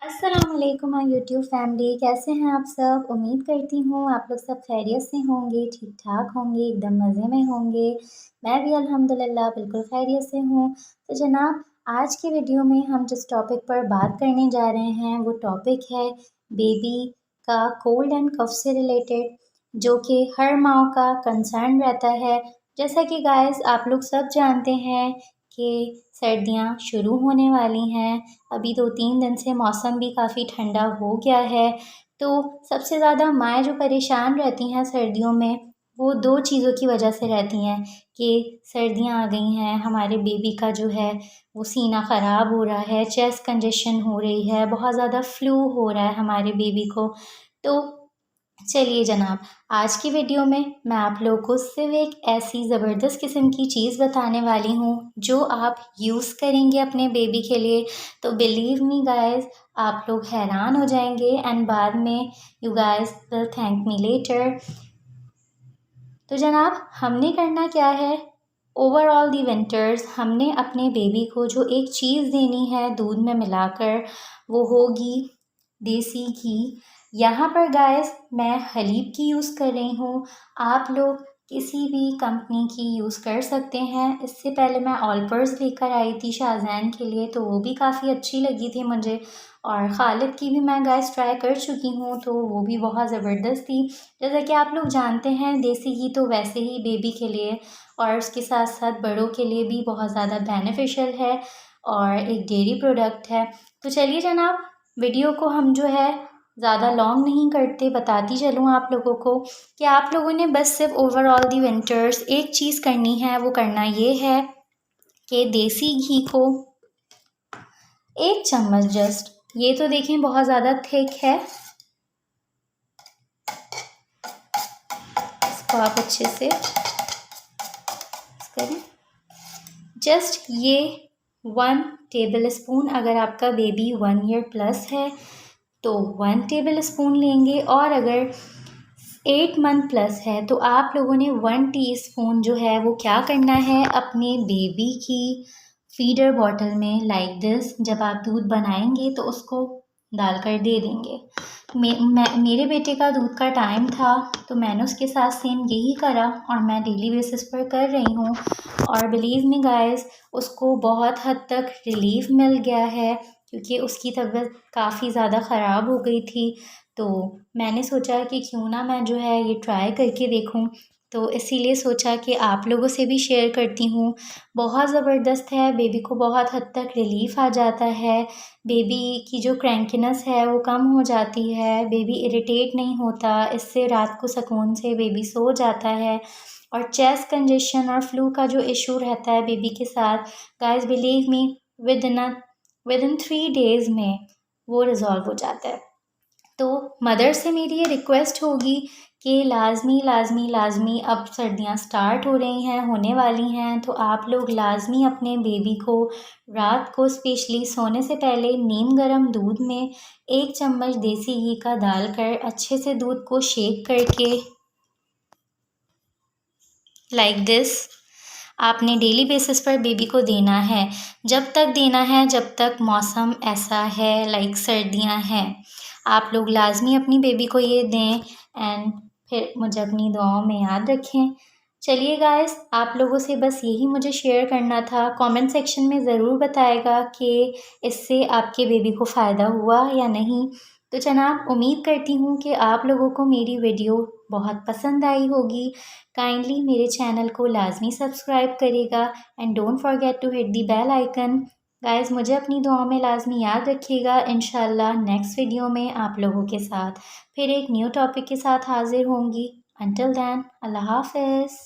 अस्सलाम वालेकुम my YouTube family, कैसे हैं आप सब। उम्मीद करती हूँ आप लोग सब खैरियत से होंगे, ठीक ठाक होंगे, एकदम मज़े में होंगे। मैं भी अल्हम्दुलिल्लाह बिल्कुल खैरियत से हूँ। तो जनाब, आज की वीडियो में हम जिस टॉपिक पर बात करने जा रहे हैं वो टॉपिक है बेबी का कोल्ड एंड कफ से रिलेटेड, जो कि हर माँ का कंसर्न रहता है। जैसा कि गाइस आप लोग सब जानते हैं कि सर्दियाँ शुरू होने वाली हैं। अभी 2-3 दिन से मौसम भी काफ़ी ठंडा हो गया है। तो सबसे ज़्यादा माएँ जो परेशान रहती हैं सर्दियों में, वो 2 चीज़ों की वजह से रहती हैं कि सर्दियाँ आ गई हैं, हमारे बेबी का जो है वो सीना ख़राब हो रहा है, चेस्ट कंजेशन हो रही है, बहुत ज़्यादा फ्लू हो रहा है हमारे बेबी को। तो चलिए जनाब, आज की वीडियो में मैं आप लोगों को सिर्फ एक ऐसी ज़बरदस्त किस्म की चीज़ बताने वाली हूँ जो आप यूज़ करेंगे अपने बेबी के लिए तो बिलीव मी गाइस, आप लोग हैरान हो जाएंगे एंड बाद में you guys will thank me later. तो जनाब, हमने करना क्या है, ओवरऑल दी विंटर्स हमने अपने बेबी को जो एक चीज़ देनी है दूध में मिलाकर, वो होगी देसी घी। यहाँ पर गाइस मैं हलीब की यूज़ कर रही हूँ, आप लोग किसी भी कंपनी की यूज़ कर सकते हैं। इससे पहले मैं ऑलपर्स लेकर आई थी शाहज़ैन के लिए, तो वो भी काफ़ी अच्छी लगी थी मुझे। और खालिद की भी मैं गाइस ट्राई कर चुकी हूँ, तो वो भी बहुत ज़बरदस्त थी। जैसा कि आप लोग जानते हैं, देसी घी तो वैसे ही बेबी के लिए और उसके साथ साथ बड़ों के लिए भी बहुत ज़्यादा बेनिफिशियल है और एक डेयरी प्रोडक्ट है। तो चलिए जनाब, वीडियो को हम जो है ज़्यादा लॉन्ग नहीं करते, बताती चलूँ आप लोगों को कि आप लोगों ने बस सिर्फ ओवरऑल दी विंटर्स एक चीज़ करनी है। वो करना ये है कि देसी घी को 1 चम्मच जस्ट, ये तो देखें बहुत ज़्यादा थिक है, इसको आप अच्छे से करें। जस्ट ये 1 टेबल स्पून, अगर आपका बेबी 1 ईयर प्लस है तो 1 टेबल स्पून लेंगे, और अगर 8 मंथ प्लस है तो आप लोगों ने 1 टीस्पून जो है वो क्या करना है, अपने बेबी की फीडर बॉटल में लाइक दिस, जब आप दूध बनाएंगे तो उसको डालकर दे देंगे। मेरे बेटे का दूध का टाइम था तो मैंने उसके साथ सेम यही करा और मैं डेली बेसिस पर कर रही हूँ, और बिलीव मी गाइस, उसको बहुत हद तक रिलीफ मिल गया है क्योंकि उसकी तबीयत काफ़ी ज़्यादा ख़राब हो गई थी। तो मैंने सोचा कि क्यों ना मैं जो है ये ट्राई करके देखूं, तो इसीलिए सोचा कि आप लोगों से भी शेयर करती हूँ। बहुत ज़बरदस्त है, बेबी को बहुत हद तक रिलीफ़ आ जाता है, बेबी की जो क्रैंकीनेस है वो कम हो जाती है, बेबी इरिटेट नहीं होता, इससे रात को सुकून से बेबी सो जाता है। और चेस्ट कंजेशन और फ्लू का जो इशू रहता है बेबी के साथ, guys believe me, with in 3 days में वो रिज़ॉल्व हो जाता है। तो मदर से मेरी ये रिक्वेस्ट होगी कि लाज़मी लाज़मी लाज़मी, अब सर्दियाँ स्टार्ट हो रही हैं, होने वाली हैं, तो आप लोग लाज़मी अपने बेबी को रात को स्पेशली सोने से पहले नीम गर्म दूध में 1 चम्मच देसी घी का डालकर अच्छे से दूध को शेक करके लाइक दिस आपने डेली बेसिस पर बेबी को देना है। जब तक देना है जब तक मौसम ऐसा है लाइक सर्दियां हैं। आप लोग लाजमी अपनी बेबी को ये दें एंड फिर मुझे अपनी दुआओं में याद रखें। चलिए गाइस, आप लोगों से बस यही मुझे शेयर करना था। कमेंट सेक्शन में ज़रूर बताएगा कि इससे आपके बेबी को फ़ायदा हुआ या नहीं। तो जनाब, उम्मीद करती हूँ कि आप लोगों को मेरी वीडियो बहुत पसंद आई होगी। काइंडली मेरे चैनल को लाजमी सब्सक्राइब करेगा and don't forget to hit the bell icon. Guys, मुझे अपनी दुआओं में लाजमी याद रखिएगा। इंशाल्लाह नेक्स्ट वीडियो में आप लोगों के साथ फिर एक न्यू टॉपिक के साथ हाजिर होंगी। अंटिल देन, अल्लाह हाफ़िज़।